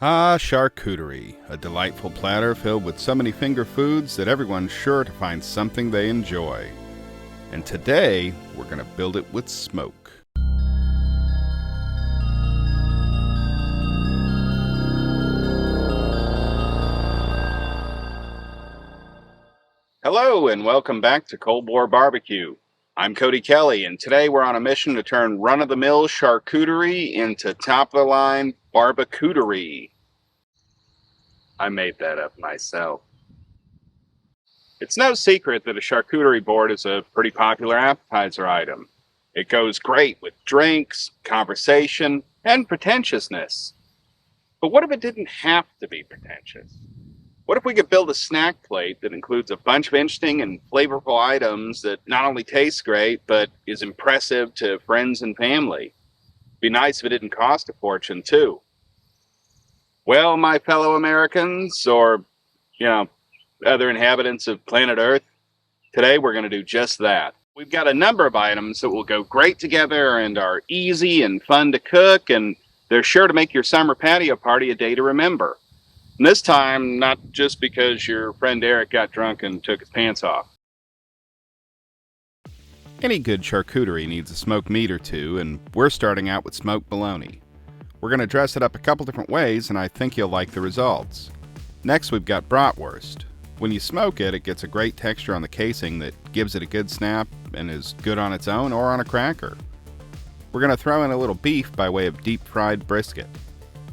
Ah, charcuterie, a delightful platter filled with so many finger foods that everyone's sure to find something they enjoy. And today, we're going to build it with smoke. Hello, and welcome back to Cold War Barbecue. I'm Cody Kelly, and today we're on a mission to turn run-of-the-mill charcuterie into top-of-the-line barbecuterie. I made that up myself. It's no secret that a charcuterie board is a pretty popular appetizer item. It goes great with drinks, conversation, and pretentiousness. But what if it didn't have to be pretentious? What if we could build a snack plate that includes a bunch of interesting and flavorful items that not only tastes great, but is impressive to friends and family? It'd be nice if it didn't cost a fortune, too. Well, my fellow Americans, or, other inhabitants of planet Earth, today we're going to do just that. We've got a number of items that will go great together and are easy and fun to cook, and they're sure to make your summer patio party a day to remember. And this time, not just because your friend Eric got drunk and took his pants off. Any good charcuterie needs a smoked meat or two, and we're starting out with smoked bologna. We're going to dress it up a couple different ways, and I think you'll like the results. Next, we've got bratwurst. When you smoke it, it gets a great texture on the casing that gives it a good snap and is good on its own or on a cracker. We're going to throw in a little beef by way of deep-fried brisket.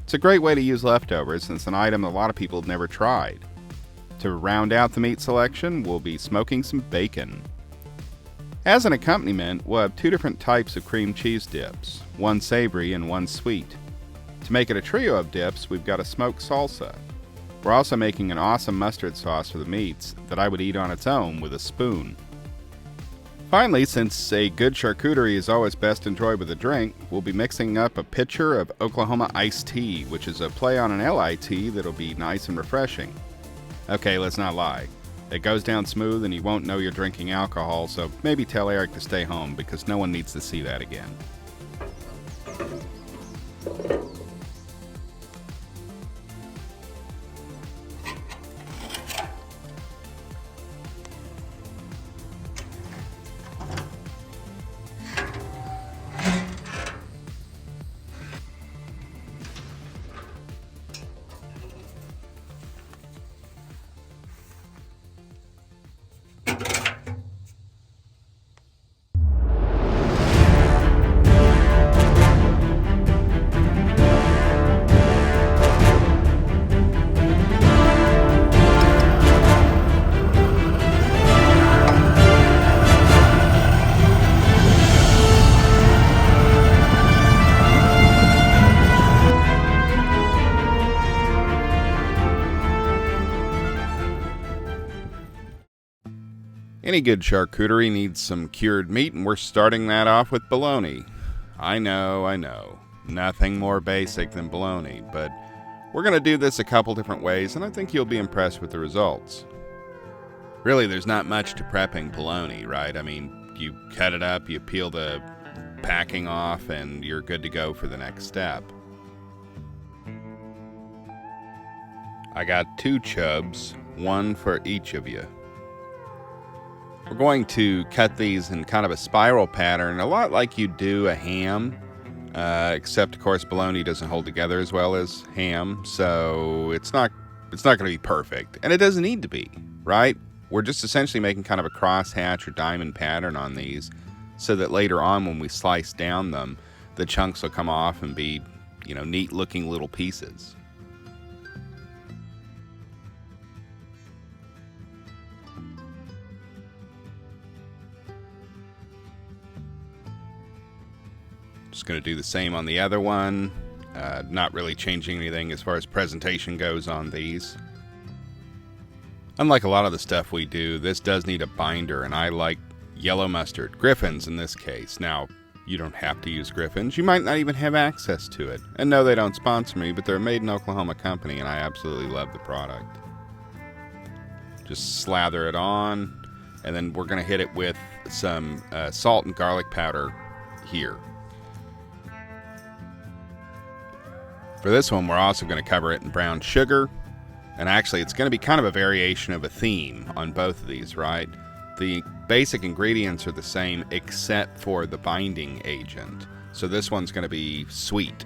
It's a great way to use leftovers since it's an item a lot of people have never tried. To round out the meat selection, we'll be smoking some bacon. As an accompaniment, we'll have two different types of cream cheese dips, one savory and one sweet. To make it a trio of dips, we've got a smoked salsa. We're also making an awesome mustard sauce for the meats that I would eat on its own with a spoon. Finally, since a good charcuterie is always best enjoyed with a drink, we'll be mixing up a pitcher of Oklahoma iced tea, which is a play on an LIT that'll be nice and refreshing. Okay, let's not lie. It goes down smooth and you won't know you're drinking alcohol, so maybe tell Eric to stay home because no one needs to see that again. Any good charcuterie needs some cured meat, and we're starting that off with bologna. I know. Nothing more basic than bologna, but we're going to do this a couple different ways, and I think you'll be impressed with the results. Really, there's not much to prepping bologna, right? I mean, you cut it up, you peel the packing off, and you're good to go for the next step. I got 2 chubs, one for each of you. We're going to cut these in kind of a spiral pattern, a lot like you do a ham, except of course bologna doesn't hold together as well as ham, so it's not going to be perfect, and it doesn't need to be, right? We're just essentially making kind of a crosshatch or diamond pattern on these, so that later on when we slice down them, the chunks will come off and be, neat-looking little pieces. Just going to do the same on the other one. Not really changing anything as far as presentation goes on these. Unlike a lot of the stuff we do, this does need a binder, and I like yellow mustard, Griffin's in this case. Now, you don't have to use Griffin's. You might not even have access to it. And no, they don't sponsor me, but they're a made in Oklahoma company, and I absolutely love the product. Just slather it on, and then we're going to hit it with some salt and garlic powder here. For this one, we're also going to cover it in brown sugar. And actually, it's going to be kind of a variation of a theme on both of these, right? The basic ingredients are the same except for the binding agent. So this one's going to be sweet.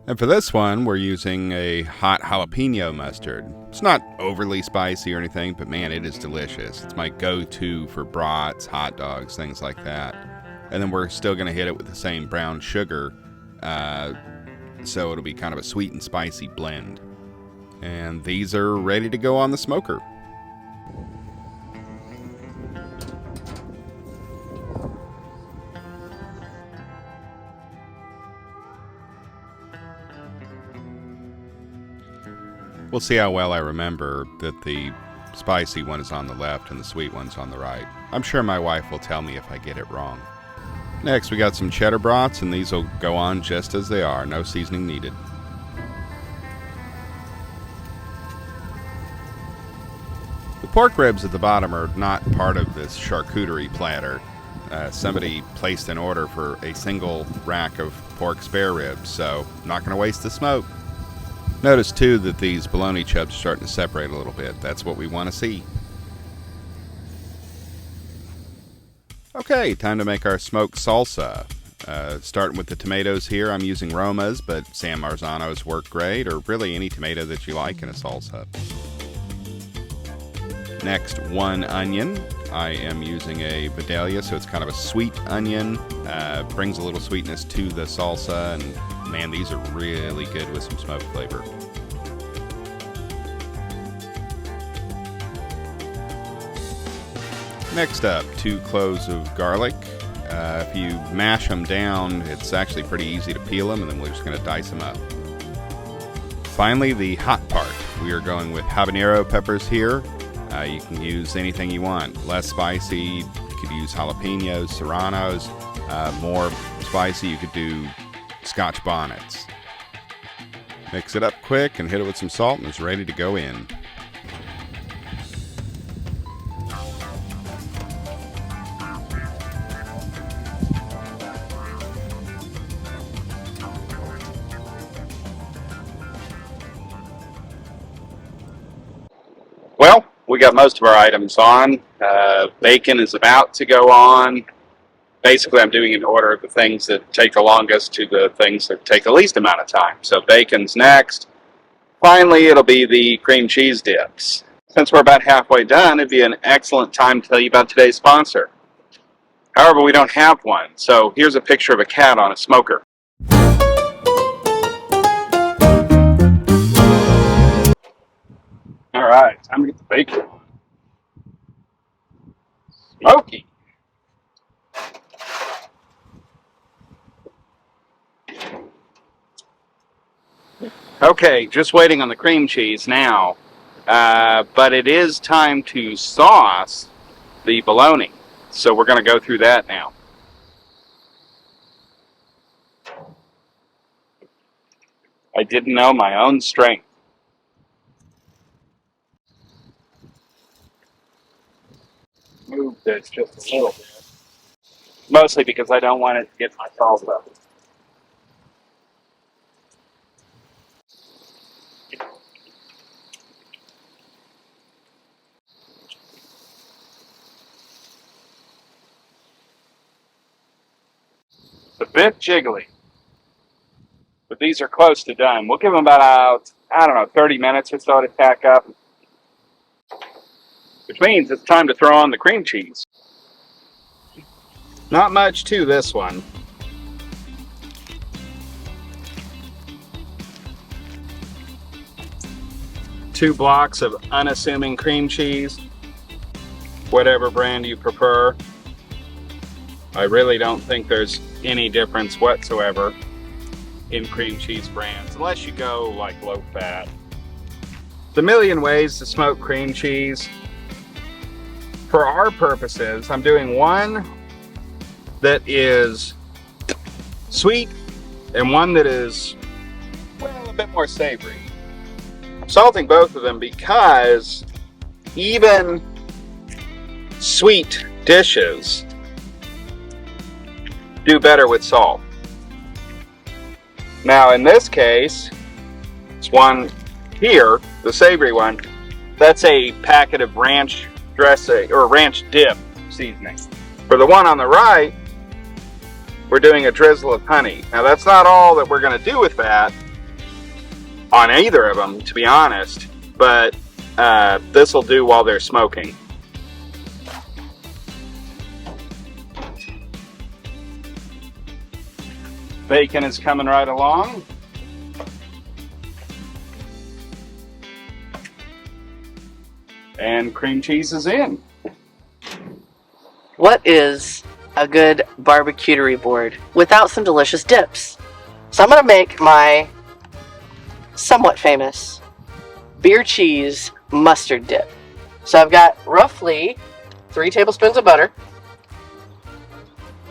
And for this one, we're using a hot jalapeno mustard. It's not overly spicy or anything, but man, it is delicious. It's my go-to for brats, hot dogs, things like that. And then we're still going to hit it with the same brown sugar, so it'll be kind of a sweet and spicy blend. And these are ready to go on the smoker. We'll see how well I remember that the spicy one is on the left and the sweet one's on the right. I'm sure my wife will tell me if I get it wrong. Next, we got some cheddar brats, and these will go on just as they are, no seasoning needed. The pork ribs at the bottom are not part of this charcuterie platter. Somebody placed an order for a single rack of pork spare ribs, so I'm not going to waste the smoke. Notice too that these bologna chubs are starting to separate a little bit. That's what we want to see. Okay, time to make our smoked salsa. Starting with the tomatoes here, I'm using Romas, but San Marzanos work great, or really any tomato that you like in a salsa. Next, 1 onion. I am using a Vidalia, so it's kind of a sweet onion. Brings a little sweetness to the salsa, and man, these are really good with some smoke flavor. Next up, 2 cloves of garlic. If you mash them down, it's actually pretty easy to peel them, and then we're just going to dice them up. Finally, the hot part. We are going with habanero peppers here. You can use anything you want. Less spicy, you could use jalapenos, serranos. More spicy, you could do Scotch bonnets. Mix it up quick and hit it with some salt, and it's ready to go in. Well, we got most of our items on. Bacon is about to go on. Basically, I'm doing in order of the things that take the longest to the things that take the least amount of time. So bacon's next. Finally, it'll be the cream cheese dips. Since we're about halfway done, it'd be an excellent time to tell you about today's sponsor. However, we don't have one, so here's a picture of a cat on a smoker. All right, time to get the bacon on. Smoky. Okay, just waiting on the cream cheese now, but it is time to sauce the bologna, so we're going to go through that now. I didn't know my own strength. Move this just a little bit, mostly because I don't want it to get my salsa. It's a bit jiggly, but these are close to done. We'll give them about, 30 minutes or so to tack up, which means it's time to throw on the cream cheese. Not much to this one. Two blocks of unassuming cream cheese, whatever brand you prefer. I really don't think there's any difference whatsoever in cream cheese brands, unless you go like low fat. There's a million ways to smoke cream cheese. For our purposes, I'm doing one that is sweet and one that is, well, a bit more savory. I'm salting both of them because even sweet dishes do better with salt. Now in this case, this one here, the savory one, that's a packet of ranch dressing or ranch dip seasoning. For the one on the right, we're doing a drizzle of honey. Now that's not all that we're going to do with that on either of them, to be honest, but this will do while they're smoking. Bacon is coming right along. And cream cheese is in. What is a good barbecuterie board without some delicious dips? So I'm going to make my somewhat famous beer cheese mustard dip. So I've got roughly 3 tablespoons of butter.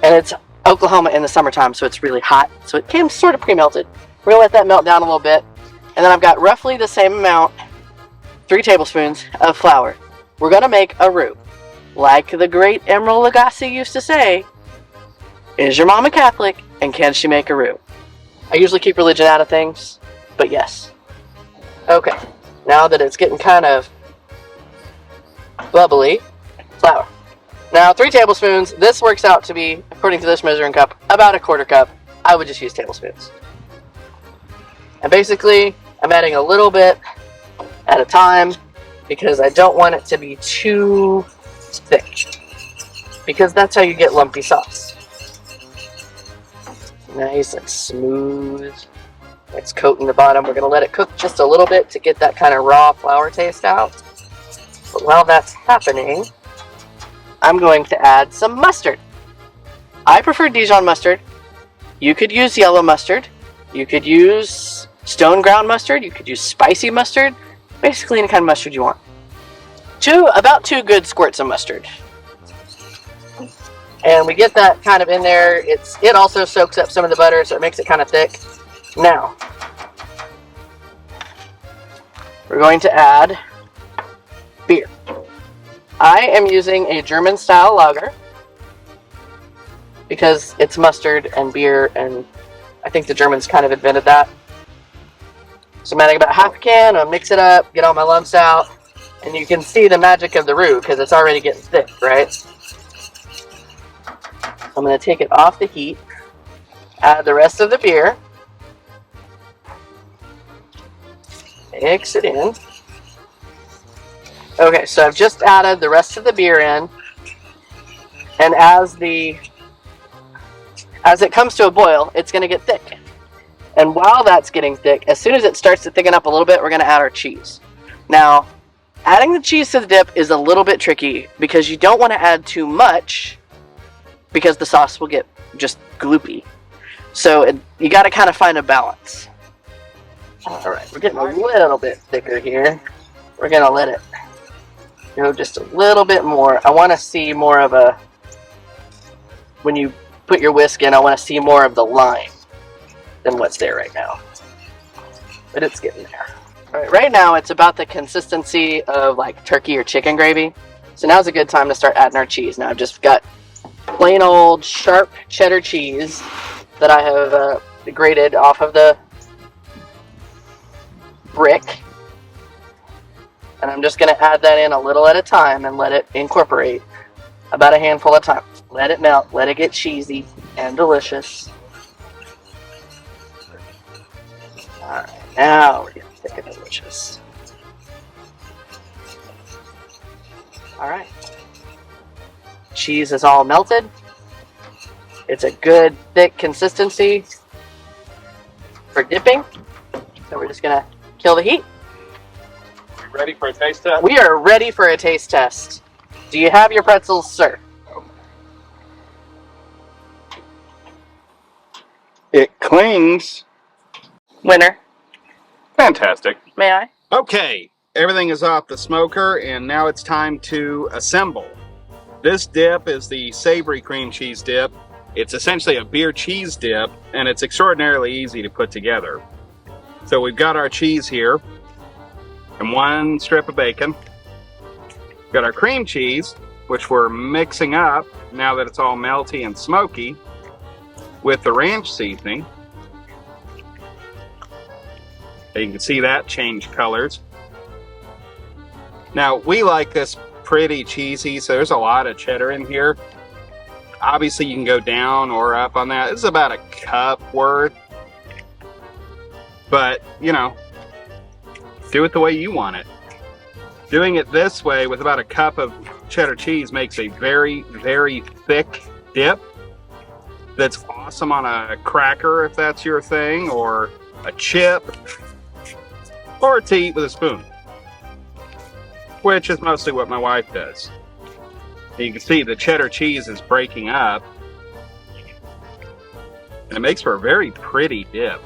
And it's Oklahoma in the summertime, so it's really hot. So it came sort of pre-melted. We're going to let that melt down a little bit. And then I've got roughly the same amount, 3 tablespoons of flour. We're going to make a roux. Like the great Emeril Lagasse used to say, is your mama Catholic and can she make a roux? I usually keep religion out of things, but yes. Okay, now that it's getting kind of bubbly, flour. Now 3 tablespoons, this works out to be, according to this measuring cup, about a 1/4 cup. I would just use tablespoons. And basically, I'm adding a little bit at a time because I don't want it to be too thick, because that's how you get lumpy sauce. Nice and smooth. It's coating the bottom. We're going to let it cook just a little bit to get that kind of raw flour taste out. But while that's happening, I'm going to add some mustard. I prefer Dijon mustard. You could use yellow mustard. You could use stone ground mustard. You could use spicy mustard. Basically any kind of mustard you want. About 2 good squirts of mustard. And we get that kind of in there. It also soaks up some of the butter, so it makes it kind of thick. Now, we're going to add beer. I am using a German style lager because it's mustard and beer, and I think the Germans kind of invented that. So I'm adding about half a can. I'll mix it up, get all my lumps out, and you can see the magic of the roux because it's already getting thick, right? I'm going to take it off the heat, add the rest of the beer, mix it in. Okay, so I've just added the rest of the beer in, and as it comes to a boil, it's going to get thick. And while that's getting thick, as soon as it starts to thicken up a little bit, we're going to add our cheese. Now, adding the cheese to the dip is a little bit tricky because you don't want to add too much because the sauce will get just gloopy. So you got to kind of find a balance. All right, we're getting a little bit thicker here. We're going to let it go just a little bit more. I want to see more of when you put your whisk in, I want to see more of the line than what's there right now. But it's getting there. All right, right now it's about the consistency of like turkey or chicken gravy. So now's a good time to start adding our cheese. Now I've just got plain old sharp cheddar cheese that I have grated off of the brick. And I'm just going to add that in a little at a time and let it incorporate about a handful at a time. Let it melt, let it get cheesy and delicious. Alright, now we're getting thick and delicious. Alright. Cheese is all melted. It's a good thick consistency for dipping. So we're just going to kill the heat. Ready for a taste test? We are ready for a taste test. Do you have your pretzels, sir? It clings. Winner. Fantastic. May I? Okay, everything is off the smoker, and now it's time to assemble. This dip is the savory cream cheese dip. It's essentially a beer cheese dip, and it's extraordinarily easy to put together. So we've got our cheese here, and 1 strip of bacon. We've got our cream cheese, which we're mixing up now that it's all melty and smoky with the ranch seasoning. You can see that change colors. Now, we like this pretty cheesy, so there's a lot of cheddar in here. Obviously, you can go down or up on that. This is about a cup worth. But, you know, do it the way you want it. Doing it this way with about a cup of cheddar cheese makes a very, very thick dip that's awesome on a cracker if that's your thing, or a chip, or to eat with a spoon, which is mostly what my wife does. You can see the cheddar cheese is breaking up, and it makes for a very pretty dip.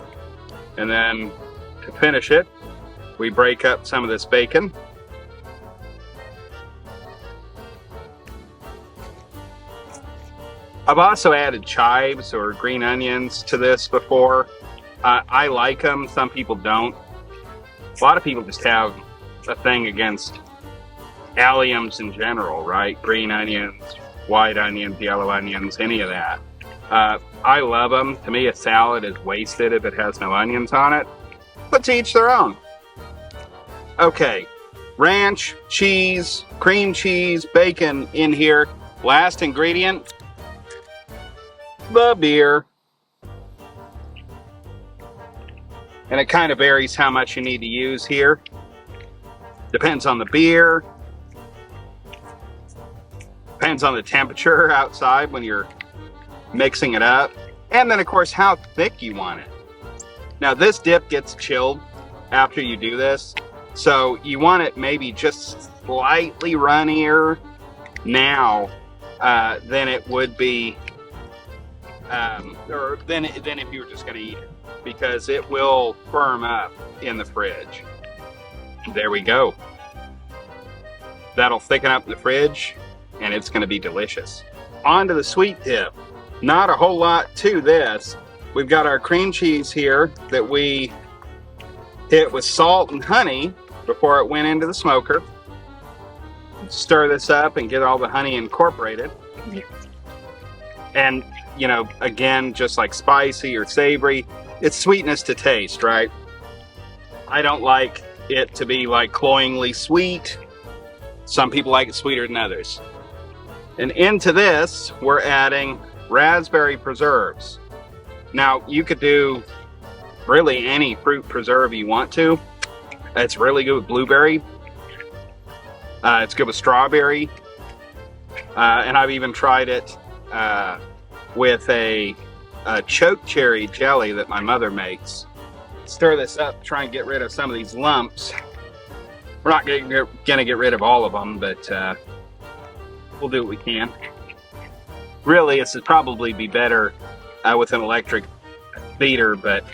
And then to finish it, we break up some of this bacon. I've also added chives or green onions to this before. I like them, some people don't. A lot of people just have a thing against alliums in general, right? Green onions, white onions, yellow onions, any of that. I love them. To me, a salad is wasted if it has no onions on it. But to each their own. Okay, ranch, cheese, cream cheese, bacon in here. Last ingredient, the beer. And it kind of varies how much you need to use here. Depends on the beer. Depends on the temperature outside when you're mixing it up. And then, of course, how thick you want it. Now, this dip gets chilled after you do this. So you want it maybe just slightly runnier now than it would be, or than if you were just going to eat it, because it will firm up in the fridge. There we go. That'll thicken up in the fridge, and it's going to be delicious. On to the sweet dip. Not a whole lot to this. We've got our cream cheese here that we hit with salt and honey before it went into the smoker. Stir this up and get all the honey incorporated. And, you know, again, just like spicy or savory, it's sweetness to taste, right? I don't like it to be like cloyingly sweet. Some people like it sweeter than others. And into this, we're adding raspberry preserves. Now, you could do really any fruit preserve you want to. It's really good with blueberry. It's good with strawberry. And I've even tried it with a choke cherry jelly that my mother makes. Stir this up, try and get rid of some of these lumps. We're not going to get rid of all of them, but we'll do what we can. Really, this would probably be better with an electric beater, but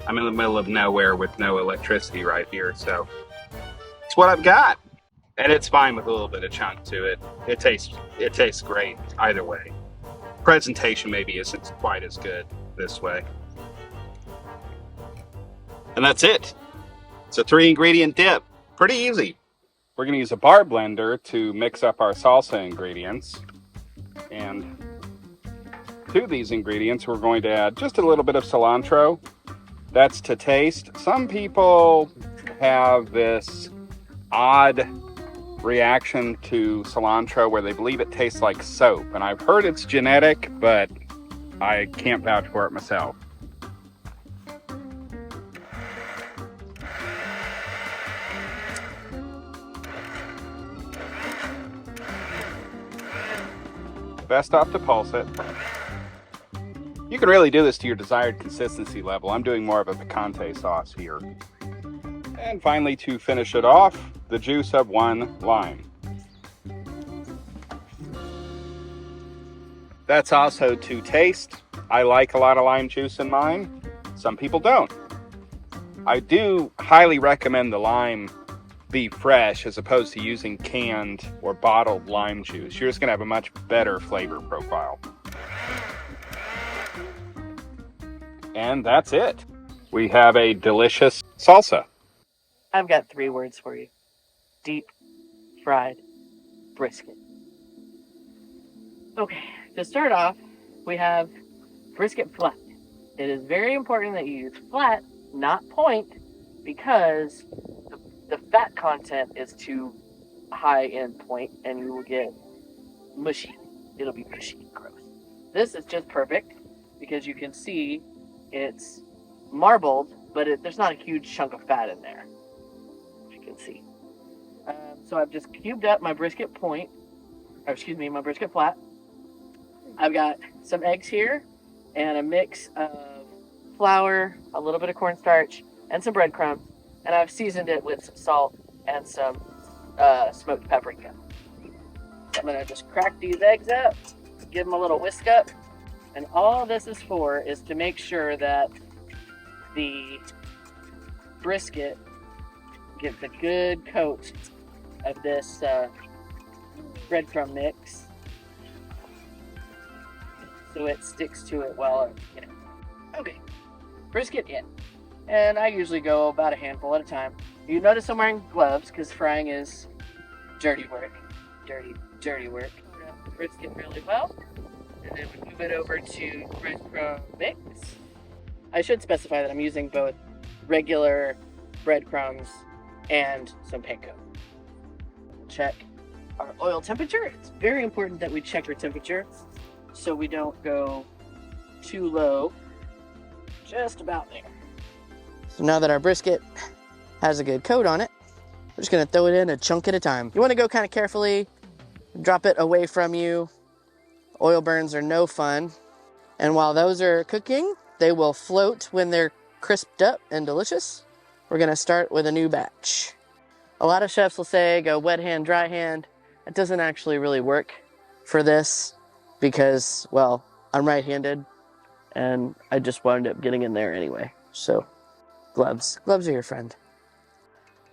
I'm in the middle of nowhere with no electricity right here, so it's what I've got. And it's fine with a little bit of chunk to it. It tastes great either way. Presentation maybe isn't quite as good this way. And that's it. It's a 3-ingredient dip. Pretty easy. We're going to use a bar blender to mix up our salsa ingredients. And to these ingredients, we're going to add just a little bit of cilantro. That's to taste. Some people have this odd reaction to cilantro where they believe it tastes like soap. And I've heard it's genetic, but I can't vouch for it myself. Best off to pulse it. You can really do this to your desired consistency level. I'm doing more of a picante sauce here. And finally, to finish it off, the juice of 1 lime. That's also to taste. I like a lot of lime juice in mine. Some people don't. I do highly recommend the lime be fresh as opposed to using canned or bottled lime juice. You're just going to have a much better flavor profile. And that's it. We have a delicious salsa. I've got 3 words for you. Deep fried brisket. Okay, to start off, we have brisket flat. It is very important that you use flat, not point, because the fat content is too high end point and you will get mushy. It'll be mushy and gross. This is just perfect because you can see it's marbled, but there's not a huge chunk of fat in there, as you can see. So I've just cubed up my brisket my brisket flat. I've got some eggs here and a mix of flour, a little bit of cornstarch, and some breadcrumbs. And I've seasoned it with some salt and some smoked paprika. So I'm going to just crack these eggs up, give them a little whisk up. And all this is for is to make sure that the brisket gets a good coat of this breadcrumb mix, so it sticks to it well. Okay, brisket in, and I usually go about a handful at a time. You notice I'm wearing gloves because frying is dirty work. Dirty work. Brisket really well, and then we move it over to breadcrumb mix. I should specify that I'm using both regular breadcrumbs and some panko. Check our oil temperature. It's very important that we check our temperature so we don't go too low. Just about there. So now that our brisket has a good coat on it, we're just gonna throw it in a chunk at a time. You wanna go kind of carefully, drop it away from you. Oil burns are no fun. And while those are cooking, they will float when they're crisped up and delicious. We're gonna start with a new batch. A lot of chefs will say go wet hand, dry hand. It doesn't actually really work for this because, well, I'm right-handed and I just wound up getting in there anyway. So gloves are your friend.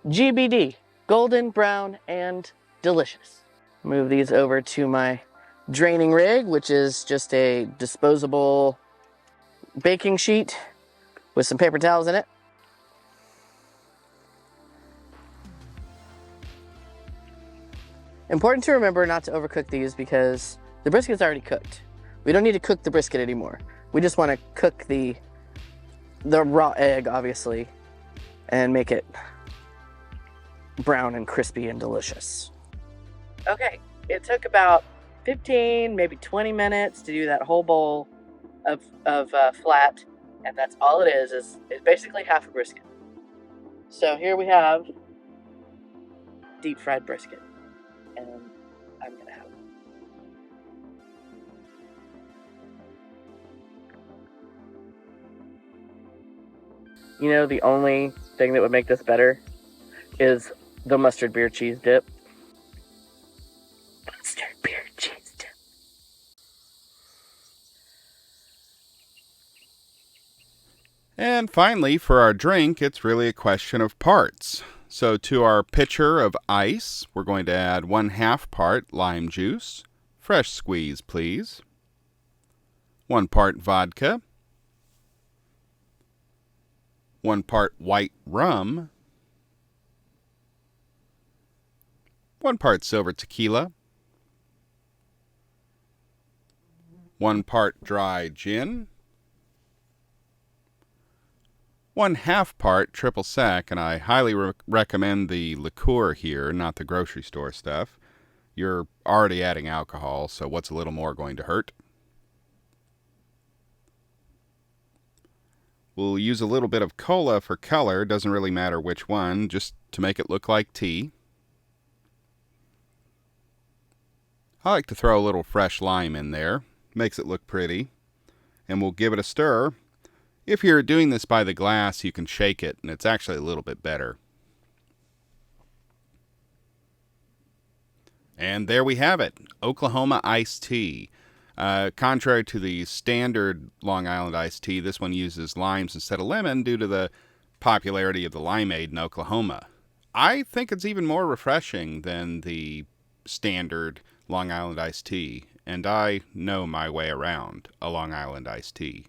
GBD, golden, brown, and delicious. Move these over to my draining rig, which is just a disposable baking sheet with some paper towels in it. Important to remember not to overcook these because the brisket's already cooked. We don't need to cook the brisket anymore. We just want to cook the raw egg, obviously, and make it brown and crispy and delicious. Okay, it took about 15, maybe 20 minutes to do that whole bowl of flat, and that's all it is basically half a brisket. So here we have deep fried brisket. And I'm gonna have it. You know, the only thing that would make this better is the mustard beer cheese dip. Mustard beer cheese dip. And finally, for our drink, it's really a question of parts. So to our pitcher of ice, we're going to add 1/2 part lime juice. Fresh squeeze, please. 1 part vodka. 1 part white rum. 1 part silver tequila. 1 part dry gin. 1/2 part triple sec, and I highly recommend the liqueur here, not the grocery store stuff. You're already adding alcohol, so what's a little more going to hurt? We'll use a little bit of cola for color, doesn't really matter which one, just to make it look like tea. I like to throw a little fresh lime in there, makes it look pretty, and we'll give it a stir. If you're doing this by the glass, you can shake it, and it's actually a little bit better. And there we have it, Oklahoma iced tea. Contrary to the standard Long Island iced tea, this one uses limes instead of lemon due to the popularity of the limeade in Oklahoma. I think it's even more refreshing than the standard Long Island iced tea, and I know my way around a Long Island iced tea.